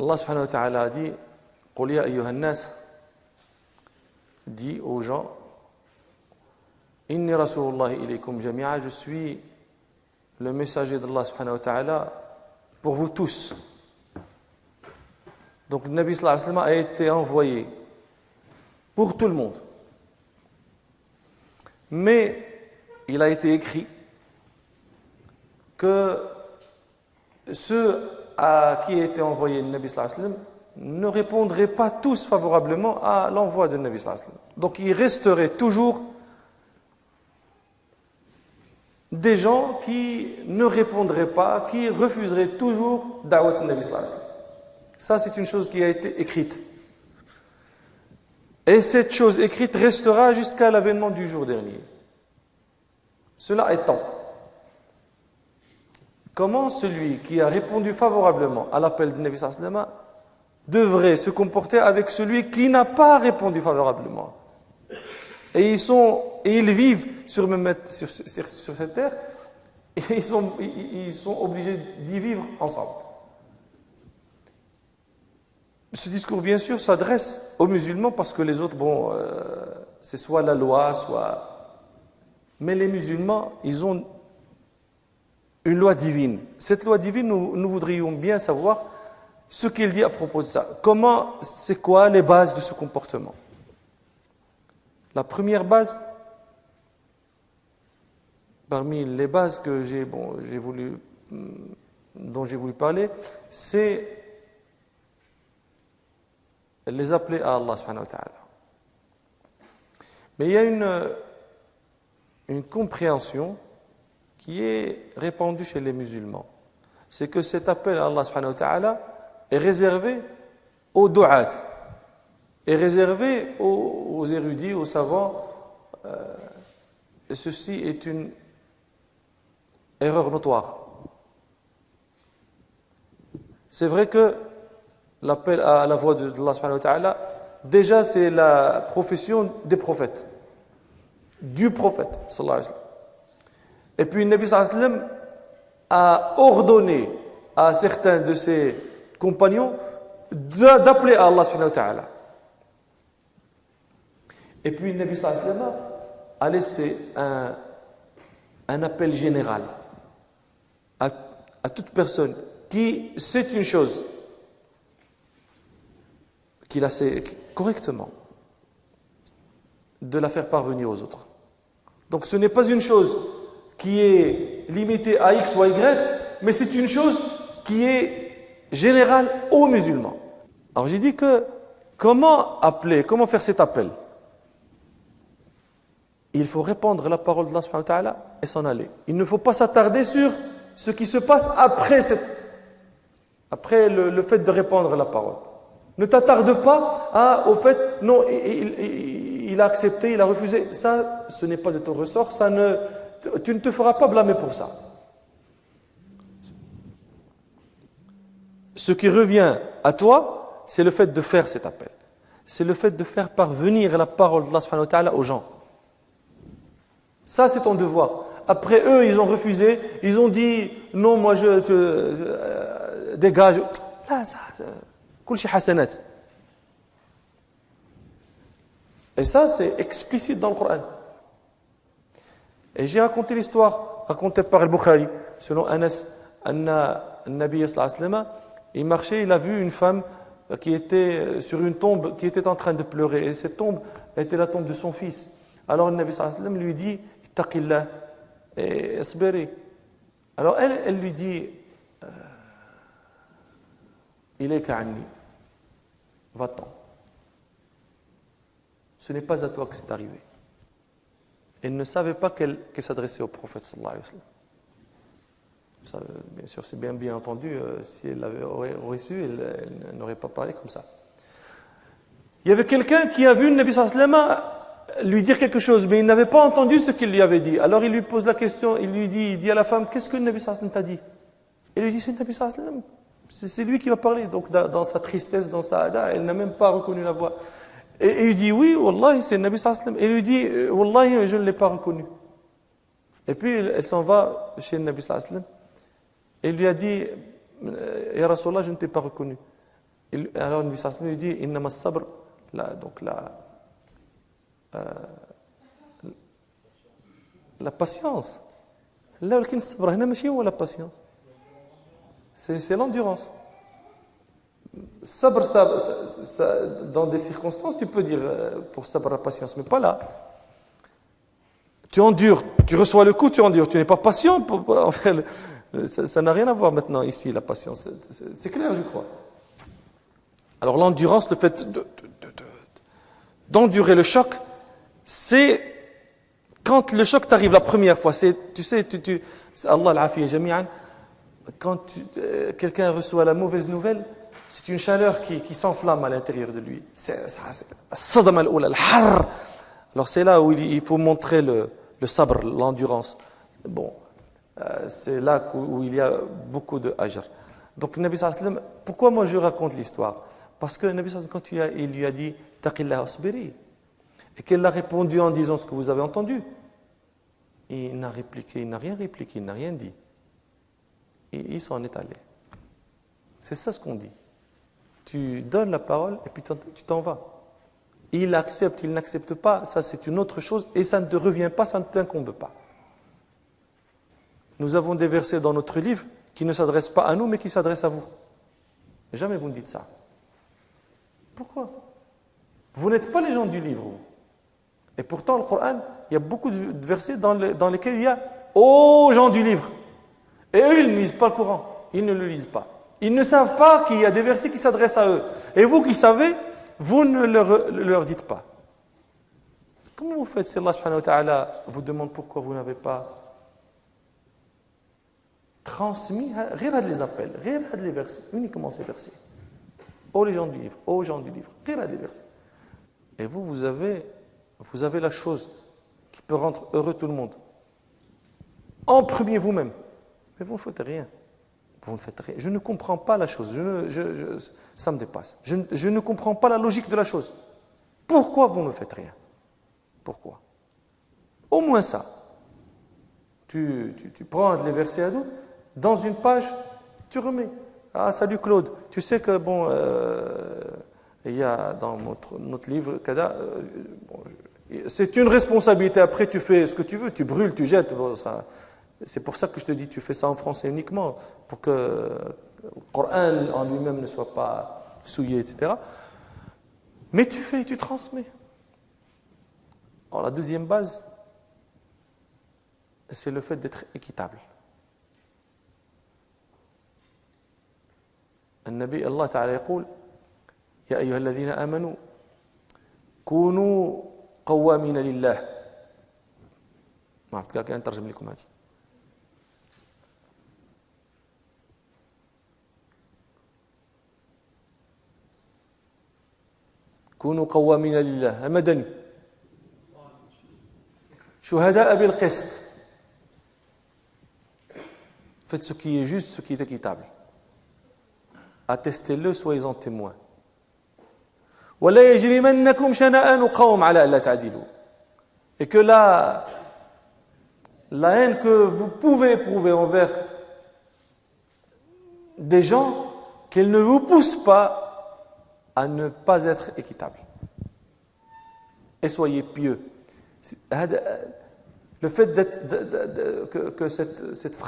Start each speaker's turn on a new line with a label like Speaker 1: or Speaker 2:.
Speaker 1: Allah subhanahu wa ta'ala a dit قُلْ يَا أَيُّهَا النَّاسِ dit aux gens إِنِّي رَسُولُ اللَّهِ إِلَيْكُمْ جَمِيعًا, je suis le messager d'Allah subhanahu wa ta'ala pour vous tous. Donc le Nabi sallallahu alayhi wa sallam a été envoyé pour tout le monde. Mais il a été écrit que ceux à qui a été envoyé le Nabi sallallahu alayhi wa sallam ne répondraient pas tous favorablement à l'envoi du Nabi sallallahu alayhi wa sallam. Donc il resterait toujours des gens qui ne répondraient pas, qui refuseraient toujours da'wat du Nabi sallallahu alayhi wa sallam. Ça, c'est une chose qui a été écrite. Et cette chose écrite restera jusqu'à l'avènement du jour dernier. Cela étant, comment celui qui a répondu favorablement à l'appel du Nabi sallallahu alayhi wa sallam devrait se comporter avec celui qui n'a pas répondu favorablement? Et ils vivent sur cette terre, et ils sont obligés d'y vivre ensemble. Ce discours, bien sûr, s'adresse aux musulmans parce que les autres, c'est soit la loi, soit... Mais les musulmans, ils ont une loi divine. Cette loi divine, nous voudrions bien savoir ce qu'il dit à propos de ça. C'est quoi les bases de ce comportement? La première base, parmi les bases dont j'ai voulu parler, c'est les appeler à Allah subhanahu wa ta'ala. Mais il y a une compréhension qui est répandue chez les musulmans. C'est que cet appel à Allah subhanahu wa ta'ala est réservé aux du'at, est réservé aux érudits, aux savants. Et ceci est une erreur notoire. C'est vrai que l'appel à la voix d'Allah subhanahu wa ta'ala, déjà c'est la profession des prophètes, du prophète sallallahu alayhi wa sallam. Et puis le Nabi sallallahu alayhi wa sallam a ordonné à certains de ses compagnons d'appeler à Allah subhanahu wa ta'ala. Et puis le Nabi sallallahu alayhi wa sallam a laissé un appel général à toute personne qui sait une chose, qu'il a sait correctement, de la faire parvenir aux autres. Donc ce n'est pas une chose qui est limitée à X ou à Y, mais c'est une chose qui est générale aux musulmans. Alors j'ai dit que comment faire cet appel? Il faut répandre la parole de Allah subhanahu wa ta'ala et s'en aller. Il ne faut pas s'attarder sur ce qui se passe après le fait de répandre la parole. Ne t'attarde pas au fait, non, il a accepté, il a refusé. Ça, ce n'est pas de ton ressort, tu ne te feras pas blâmer pour ça. Ce qui revient à toi, c'est le fait de faire cet appel. C'est le fait de faire parvenir la parole d'Allah subhanahu wa ta'ala aux gens. Ça, c'est ton devoir. Après, eux, ils ont refusé, ils ont dit, non, moi, je te dégage. Là, ça... Et ça, c'est explicite dans le Coran. Et j'ai raconté l'histoire racontée par Al-Bukhari, selon Anas, Nabi sallallahu alayhi wa sallam, il marchait, il a vu une femme qui était sur une tombe, qui était en train de pleurer. Et cette tombe était la tombe de son fils. Alors le Nabi sallallahu alayhi wa sallam lui dit, Ittaqillah, et asbiri. Alors elle lui dit, Ilayka anni. Va-t'en. Ce n'est pas à toi que c'est arrivé. Elle ne savait pas qu'elle s'adressait au prophète sallallahu alayhi wa sallam. Bien sûr, c'est bien entendu, si elle aurait su, elle n'aurait pas parlé comme ça. Il y avait quelqu'un qui a vu le Nabi sallallahu alayhi wa sallam lui dire quelque chose, mais il n'avait pas entendu ce qu'il lui avait dit. Alors il lui pose la question, il dit à la femme, qu'est-ce que le Nabi sallallahu alayhi wa sallam t'a dit? Elle lui dit, c'est le Nabi sallallahu alayhi wa sallam. C'est lui qui va parler. Donc dans sa tristesse, dans sa hada, elle n'a même pas reconnu la voix. Et il dit, oui, Wallahi, c'est le Nabi sallallahu alayhi wa sallam. Et il lui dit, Wallahi, je ne l'ai pas reconnu. Et puis elle s'en va chez le Nabi sallallahu alayhi wa sallam. Et il lui a dit, Ya Rasulallah, je ne t'ai pas reconnu. Alors, le Nabi lui dit, innama as-sabr, donc la patience. Là, le sabr, la patience. C'est l'endurance. Sabr, dans des circonstances, tu peux dire pour sabr la patience, mais pas là. Tu endures, tu reçois le coup, tu endures. Tu n'es pas patient. Ça n'a rien à voir maintenant ici, la patience. C'est clair, je crois. Alors l'endurance, le fait d'endurer le choc, c'est quand le choc t'arrive la première fois. Tu sais, Allah al-afiya jami'an, quand quelqu'un reçoit la mauvaise nouvelle, c'est une chaleur qui s'enflamme à l'intérieur de lui. Alors c'est là où il faut montrer le sabr, l'endurance. Bon, c'est là où il y a beaucoup de ajr. Donc le Nabi sallallahu alayhi wa sallam, pourquoi moi je raconte l'histoire? Parce que le Nabi sallallahu alayhi wa sallam, quand il lui a dit « Taqillah asbiri » et qu'elle a répondu en disant ce que vous avez entendu, il n'a rien répliqué, il n'a rien dit. Et il s'en est allé. C'est ça ce qu'on dit. Tu donnes la parole et puis tu t'en vas. Il accepte, il n'accepte pas, ça c'est une autre chose et ça ne te revient pas, ça ne t'incombe pas. Nous avons des versets dans notre livre qui ne s'adressent pas à nous mais qui s'adressent à vous. Jamais vous ne dites ça. Pourquoi? Vous n'êtes pas les gens du livre. Et pourtant, le Coran, il y a beaucoup de versets dans lesquels il y a « Ô gens du livre ». Et eux, ils ne lisent pas le Coran. Ils ne le lisent pas. Ils ne savent pas qu'il y a des versets qui s'adressent à eux. Et vous qui savez, vous ne leur dites pas. Comment vous faites si Allah subhanahu wa ta'ala vous demande pourquoi vous n'avez pas transmis, regarde les appels, regarde les versets, uniquement ces versets. Ô les gens du livre, ô gens du livre, regarde les versets. Et vous avez la chose qui peut rendre heureux tout le monde. En premier vous-même. Mais vous ne faites rien. Vous ne faites rien. Je ne comprends pas la chose. Ça me dépasse. Je ne comprends pas la logique de la chose. Pourquoi vous ne faites rien? Pourquoi? Au moins ça. Tu prends les versets à dos, dans une page, tu remets. Ah, salut Claude. Tu sais que, bon, il y a dans notre livre, c'est une responsabilité. Après, tu fais ce que tu veux. Tu brûles, tu jettes. Bon, ça. C'est pour ça que je te dis, tu fais ça en français uniquement, pour que le Coran en lui-même ne soit pas souillé, etc. Mais tu fais, tu transmets. Alors la deuxième base, c'est le fait d'être équitable. النبي الله تعالى يقول يا أيها الذين آمنوا كونوا قوامين لله. ما عرفت كيف نترجم لكم هذه. كونوا قوامين لله مدني شهداء بالقسط. Faites ce qui est juste, ce qui est équitable. Attestez-le, soyez-en témoins. ولا يجرمنكم شنآن قوم على ألا تعدلوا. Et que la haine que vous pouvez éprouver envers des gens, qu'elle ne vous pousse pas à ne pas être équitable. Et soyez pieux. Le fait que cette phrase